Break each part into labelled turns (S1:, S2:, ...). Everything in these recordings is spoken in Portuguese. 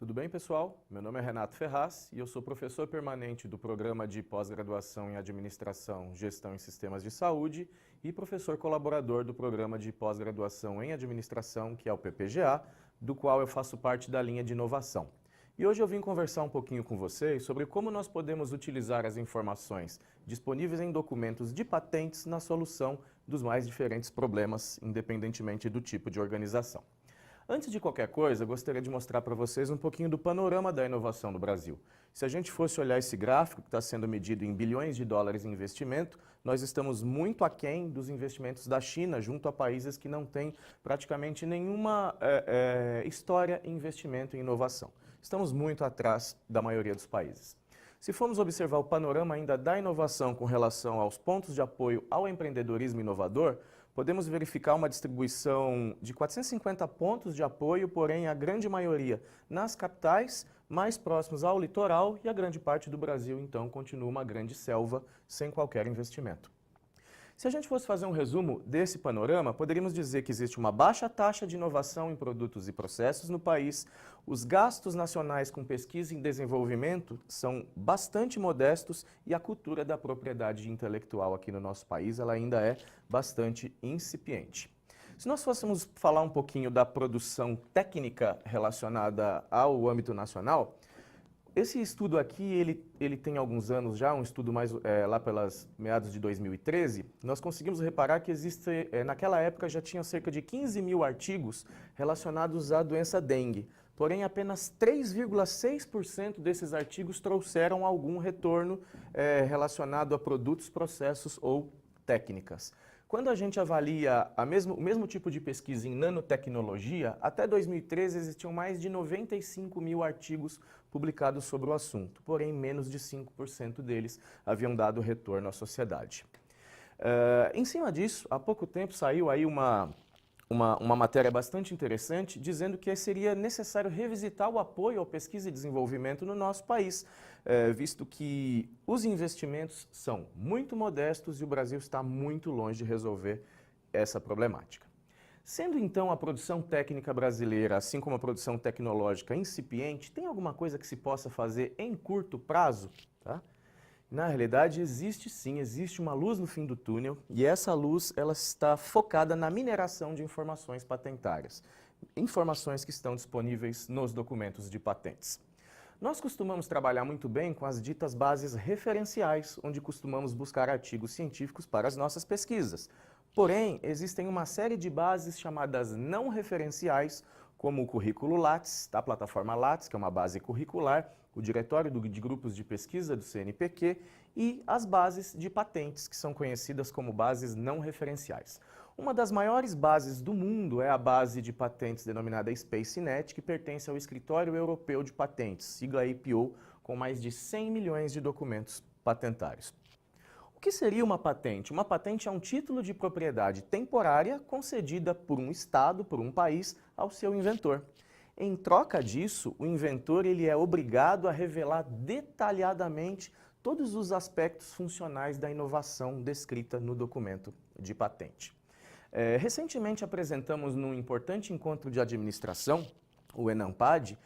S1: Tudo bem, pessoal? Meu nome é Renato Ferraz e eu sou professor permanente do Programa de Pós-Graduação em Administração, Gestão e Sistemas de Saúde e professor colaborador do Programa de Pós-Graduação em Administração, que é o PPGA, do qual eu faço parte da linha de inovação. E hoje eu vim conversar um pouquinho com vocês sobre como nós podemos utilizar as informações disponíveis em documentos de patentes na solução dos mais diferentes problemas, independentemente do tipo de organização. Antes de qualquer coisa, eu gostaria de mostrar para vocês um pouquinho do panorama da inovação no Brasil. Se a gente fosse olhar esse gráfico, que está sendo medido em bilhões de dólares em investimento, nós estamos muito aquém dos investimentos da China, junto a países que não têm praticamente nenhuma história em investimento em inovação. Estamos muito atrás da maioria dos países. Se formos observar o panorama ainda da inovação com relação aos pontos de apoio ao empreendedorismo inovador, podemos verificar uma distribuição de 450 pontos de apoio, porém a grande maioria nas capitais, mais próximos ao litoral, e a grande parte do Brasil, então, continua uma grande selva sem qualquer investimento. Se a gente fosse fazer um resumo desse panorama, poderíamos dizer que existe uma baixa taxa de inovação em produtos e processos no país, os gastos nacionais com pesquisa e desenvolvimento são bastante modestos e a cultura da propriedade intelectual aqui no nosso país ela ainda é bastante incipiente. Se nós fôssemos falar um pouquinho da produção técnica relacionada ao âmbito nacional, esse estudo aqui, ele tem alguns anos já, um estudo mais lá pelas meados de 2013, nós conseguimos reparar que existe, naquela época já tinha cerca de 15 mil artigos relacionados à doença dengue, porém apenas 3,6% desses artigos trouxeram algum retorno relacionado a produtos, processos ou técnicas. Quando a gente avalia o mesmo tipo de pesquisa em nanotecnologia, até 2013 existiam mais de 95 mil artigos publicados sobre o assunto, porém menos de 5% deles haviam dado retorno à sociedade. Em cima disso, há pouco tempo saiu aí uma matéria bastante interessante dizendo que seria necessário revisitar o apoio à pesquisa e desenvolvimento no nosso país, visto que os investimentos são muito modestos e o Brasil está muito longe de resolver essa problemática. Sendo então a produção técnica brasileira, assim como a produção tecnológica incipiente, tem alguma coisa que se possa fazer em curto prazo? Tá? Na realidade, existe sim, existe uma luz no fim do túnel e essa luz ela está focada na mineração de informações patentárias, informações que estão disponíveis nos documentos de patentes. Nós costumamos trabalhar muito bem com as ditas bases referenciais, onde costumamos buscar artigos científicos para as nossas pesquisas. Porém, existem uma série de bases chamadas não referenciais, como o currículo Lattes, da plataforma Lattes, que é uma base curricular, o Diretório de Grupos de Pesquisa do CNPq e as bases de patentes, que são conhecidas como bases não referenciais. Uma das maiores bases do mundo é a base de patentes denominada SpaceNet, que pertence ao Escritório Europeu de Patentes, sigla APO, com mais de 100 milhões de documentos patentários. O que seria uma patente? Uma patente é um título de propriedade temporária concedida por um estado, por um país, ao seu inventor. Em troca disso, o inventor ele é obrigado a revelar detalhadamente todos os aspectos funcionais da inovação descrita no documento de patente. Recentemente apresentamos num importante encontro de administração, o ENAMPAD,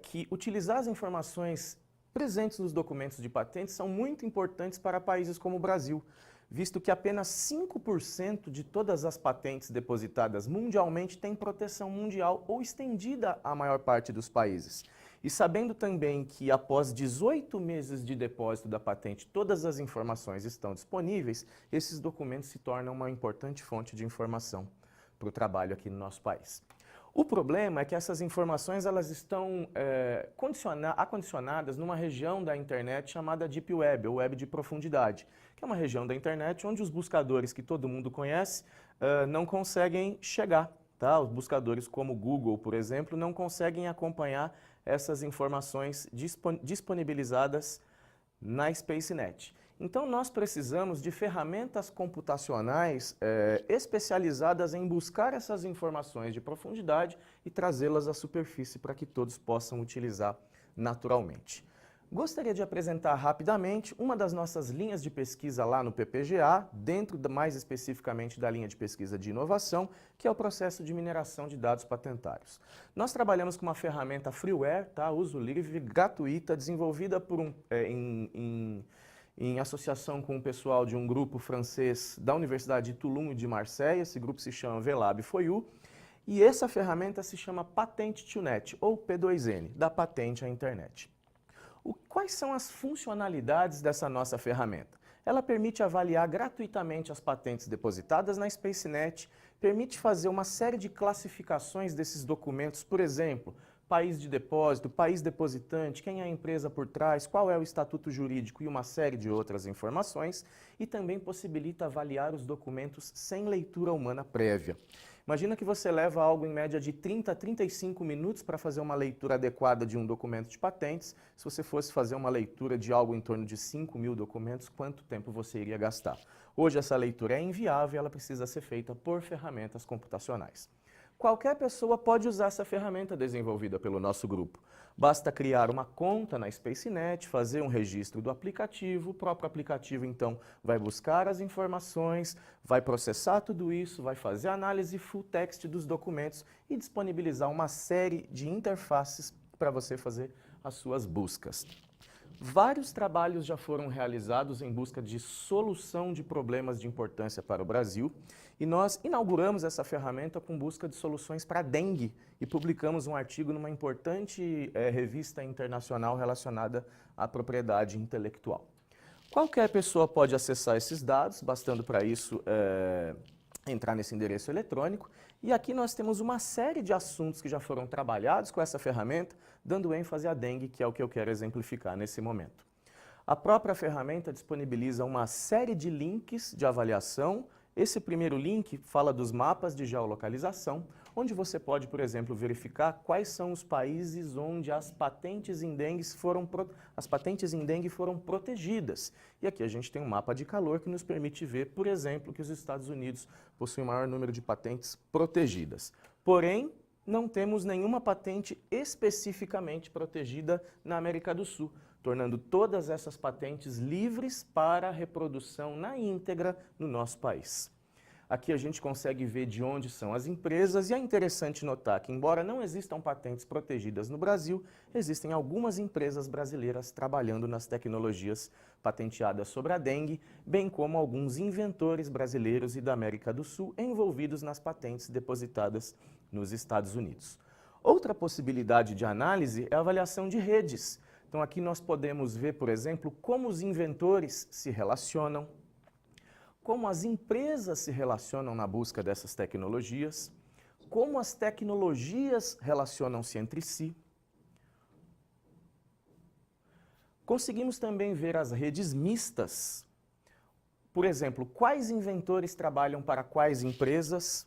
S1: que utilizar as informações presentes nos documentos de patentes são muito importantes para países como o Brasil, visto que apenas 5% de todas as patentes depositadas mundialmente têm proteção mundial ou estendida à maior parte dos países. E sabendo também que após 18 meses de depósito da patente todas as informações estão disponíveis, esses documentos se tornam uma importante fonte de informação para o trabalho aqui no nosso país. O problema é que essas informações elas estão acondicionadas numa região da internet chamada Deep Web, ou Web de Profundidade, que é uma região da internet onde os buscadores que todo mundo conhece não conseguem chegar. Tá? Os buscadores como o Google, por exemplo, não conseguem acompanhar essas informações disponibilizadas na SpaceNet. Então, nós precisamos de ferramentas computacionais especializadas em buscar essas informações de profundidade e trazê-las à superfície para que todos possam utilizar naturalmente. Gostaria de apresentar rapidamente uma das nossas linhas de pesquisa lá no PPGA, mais especificamente da linha de pesquisa de inovação, que é o processo de mineração de dados patentários. Nós trabalhamos com uma ferramenta freeware, tá? Uso livre, gratuita, desenvolvida em associação com o pessoal de um grupo francês da Universidade de Toulon e de Marseille. Esse grupo se chama VLab4U. E essa ferramenta se chama Patent2Net, ou P2N, da patente à internet. Quais são as funcionalidades dessa nossa ferramenta? Ela permite avaliar gratuitamente as patentes depositadas na SpaceNet, permite fazer uma série de classificações desses documentos, por exemplo, país de depósito, país depositante, quem é a empresa por trás, qual é o estatuto jurídico e uma série de outras informações, e também possibilita avaliar os documentos sem leitura humana prévia. Imagina que você leva algo em média de 30 a 35 minutos para fazer uma leitura adequada de um documento de patentes. Se você fosse fazer uma leitura de algo em torno de 5.000 documentos, quanto tempo você iria gastar? Hoje essa leitura é inviável e ela precisa ser feita por ferramentas computacionais. Qualquer pessoa pode usar essa ferramenta desenvolvida pelo nosso grupo. Basta criar uma conta na SpaceNet, fazer um registro do aplicativo, o próprio aplicativo então vai buscar as informações, vai processar tudo isso, vai fazer a análise full text dos documentos e disponibilizar uma série de interfaces para você fazer as suas buscas. Vários trabalhos já foram realizados em busca de solução de problemas de importância para o Brasil e nós inauguramos essa ferramenta com busca de soluções para a dengue e publicamos um artigo numa importante revista internacional relacionada à propriedade intelectual. Qualquer pessoa pode acessar esses dados, bastando para isso entrar nesse endereço eletrônico. E aqui nós temos uma série de assuntos que já foram trabalhados com essa ferramenta, dando ênfase à dengue, que é o que eu quero exemplificar nesse momento. A própria ferramenta disponibiliza uma série de links de avaliação. Esse primeiro link fala dos mapas de geolocalização, onde você pode, por exemplo, verificar quais são os países onde as patentes em dengue foram protegidas. E aqui a gente tem um mapa de calor que nos permite ver, por exemplo, que os Estados Unidos possuem o maior número de patentes protegidas. Porém, não temos nenhuma patente especificamente protegida na América do Sul, tornando todas essas patentes livres para reprodução na íntegra no nosso país. Aqui a gente consegue ver de onde são as empresas e é interessante notar que, embora não existam patentes protegidas no Brasil, existem algumas empresas brasileiras trabalhando nas tecnologias patenteadas sobre a dengue, bem como alguns inventores brasileiros e da América do Sul envolvidos nas patentes depositadas nos Estados Unidos. Outra possibilidade de análise é a avaliação de redes. Então aqui nós podemos ver, por exemplo, como os inventores se relacionam, como as empresas se relacionam na busca dessas tecnologias, como as tecnologias relacionam-se entre si. Conseguimos também ver as redes mistas. Por exemplo, quais inventores trabalham para quais empresas?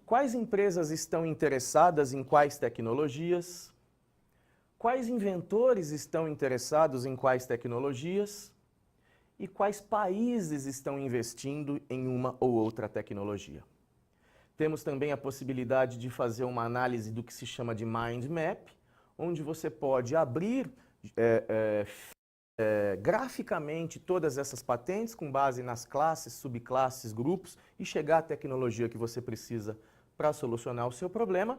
S1: Quais empresas estão interessadas em quais tecnologias? Quais inventores estão interessados em quais tecnologias? E quais países estão investindo em uma ou outra tecnologia? Temos também a possibilidade de fazer uma análise do que se chama de mind map, onde você pode abrir graficamente todas essas patentes com base nas classes, subclasses, grupos e chegar à tecnologia que você precisa para solucionar o seu problema.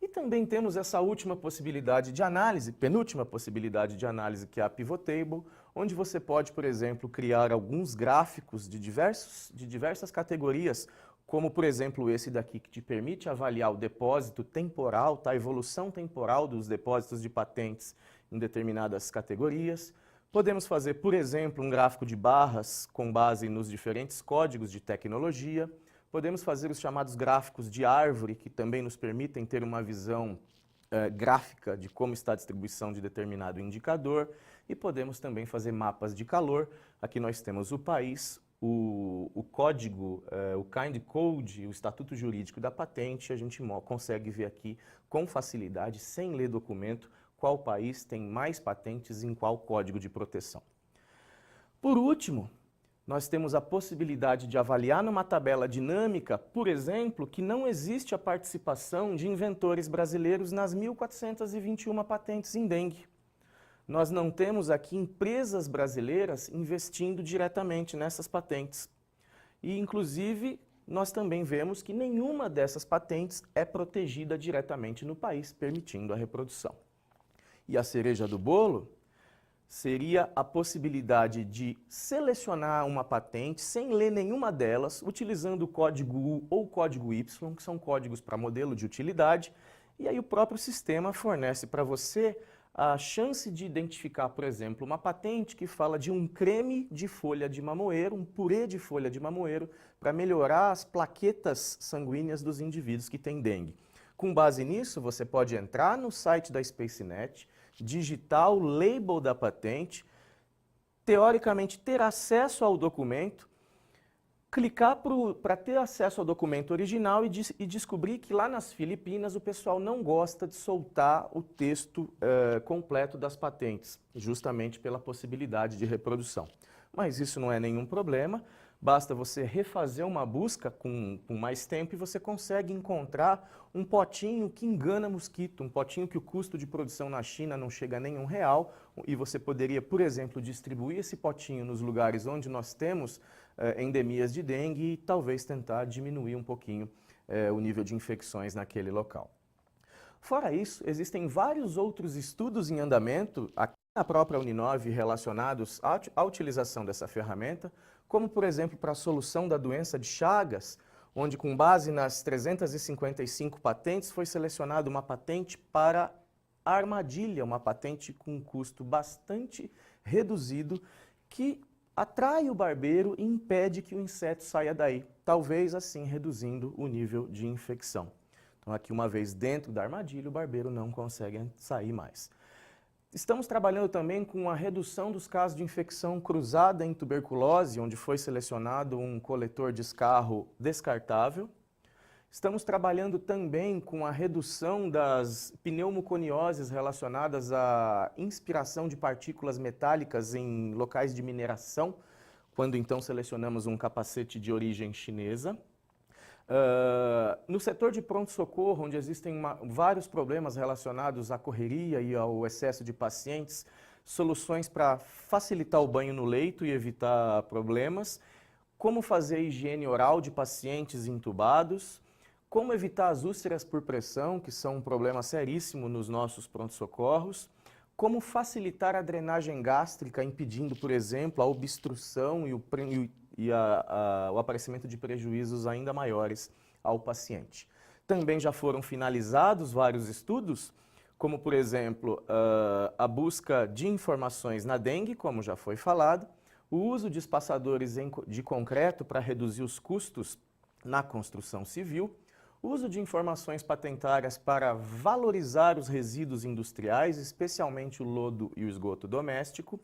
S1: E também temos essa última possibilidade de análise, penúltima possibilidade de análise, que é a Pivot Table, onde você pode, por exemplo, criar alguns gráficos de diversas categorias, como, por exemplo, esse daqui, que te permite avaliar o depósito temporal, tá? A evolução temporal dos depósitos de patentes em determinadas categorias. Podemos fazer, por exemplo, um gráfico de barras com base nos diferentes códigos de tecnologia. Podemos fazer os chamados gráficos de árvore, que também nos permitem ter uma visão gráfica de como está a distribuição de determinado indicador. E podemos também fazer mapas de calor. Aqui nós temos o país, o código, o kind code, o estatuto jurídico da patente. A gente consegue ver aqui com facilidade, sem ler documento, qual país tem mais patentes em qual código de proteção. Por último, Nós temos a possibilidade de avaliar numa tabela dinâmica, por exemplo, que não existe a participação de inventores brasileiros nas 1.421 patentes em dengue. Nós não temos aqui empresas brasileiras investindo diretamente nessas patentes. E, inclusive, nós também vemos que nenhuma dessas patentes é protegida diretamente no país, permitindo a reprodução. E a cereja do bolo seria a possibilidade de selecionar uma patente sem ler nenhuma delas, utilizando o código U ou o código Y, que são códigos para modelo de utilidade, e aí o próprio sistema fornece para você a chance de identificar, por exemplo, uma patente que fala de um creme de folha de mamoeiro, um purê de folha de mamoeiro, para melhorar as plaquetas sanguíneas dos indivíduos que têm dengue. Com base nisso, você pode entrar no site da SpaceNet, digitar o label da patente, teoricamente ter acesso ao documento, clicar para ter acesso ao documento original e descobrir que lá nas Filipinas o pessoal não gosta de soltar o texto completo das patentes, justamente pela possibilidade de reprodução. Mas isso não é nenhum problema, basta você refazer uma busca com mais tempo e você consegue encontrar um potinho que engana mosquito, um potinho que o custo de produção na China não chega a nenhum real, e você poderia, por exemplo, distribuir esse potinho nos lugares onde nós temos endemias de dengue e talvez tentar diminuir um pouquinho o nível de infecções naquele local. Fora isso, existem vários outros estudos em andamento aqui na própria Uninove relacionados à utilização dessa ferramenta, como, por exemplo, para a solução da doença de Chagas, onde, com base nas 355 patentes, foi selecionada uma patente para a armadilha, uma patente com um custo bastante reduzido, que atrai o barbeiro e impede que o inseto saia daí, talvez assim reduzindo o nível de infecção. Então, aqui, uma vez dentro da armadilha, o barbeiro não consegue sair mais. Estamos trabalhando também com a redução dos casos de infecção cruzada em tuberculose, onde foi selecionado um coletor de escarro descartável. Estamos trabalhando também com a redução das pneumoconioses relacionadas à inspiração de partículas metálicas em locais de mineração, quando então selecionamos um capacete de origem chinesa. No setor de pronto-socorro, onde existem vários problemas relacionados à correria e ao excesso de pacientes, soluções para facilitar o banho no leito e evitar problemas, como fazer a higiene oral de pacientes intubados, como evitar as úlceras por pressão, que são um problema seríssimo nos nossos pronto-socorros, como facilitar a drenagem gástrica, impedindo, por exemplo, a obstrução e o aparecimento de prejuízos ainda maiores ao paciente. Também já foram finalizados vários estudos, como, por exemplo, a busca de informações na dengue, como já foi falado, o uso de espaçadores de concreto para reduzir os custos na construção civil, o uso de informações patentárias para valorizar os resíduos industriais, especialmente o lodo e o esgoto doméstico.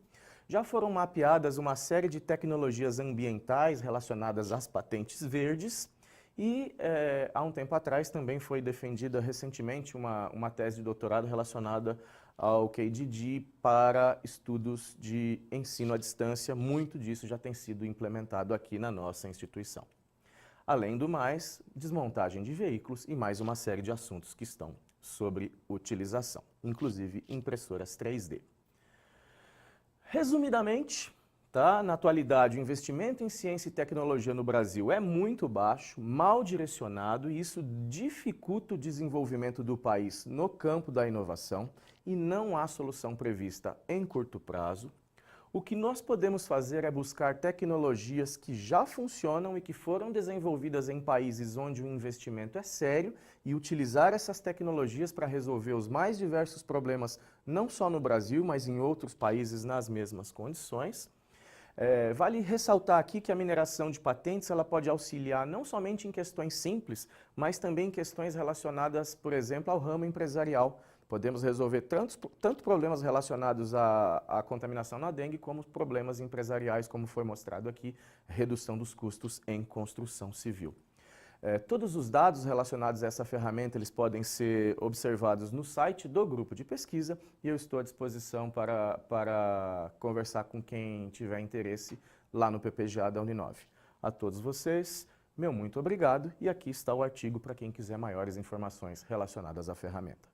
S1: Já foram mapeadas uma série de tecnologias ambientais relacionadas às patentes verdes e, há um tempo atrás, também foi defendida recentemente uma tese de doutorado relacionada ao KDD para estudos de ensino à distância. Muito disso já tem sido implementado aqui na nossa instituição. Além do mais, desmontagem de veículos e mais uma série de assuntos que estão sobre utilização, inclusive impressoras 3D. Resumidamente, na atualidade, o investimento em ciência e tecnologia no Brasil é muito baixo, mal direcionado, e isso dificulta o desenvolvimento do país no campo da inovação e não há solução prevista em curto prazo. O que nós podemos fazer é buscar tecnologias que já funcionam e que foram desenvolvidas em países onde o investimento é sério e utilizar essas tecnologias para resolver os mais diversos problemas, não só no Brasil, mas em outros países nas mesmas condições. Vale ressaltar aqui que a mineração de patentes ela pode auxiliar não somente em questões simples, mas também em questões relacionadas, por exemplo, ao ramo empresarial. Podemos resolver tanto problemas relacionados à contaminação na dengue, como problemas empresariais, como foi mostrado aqui, redução dos custos em construção civil. Todos os dados relacionados a essa ferramenta eles podem ser observados no site do grupo de pesquisa e eu estou à disposição para conversar com quem tiver interesse lá no PPGA da Uninove. A todos vocês, meu muito obrigado e aqui está o artigo para quem quiser maiores informações relacionadas à ferramenta.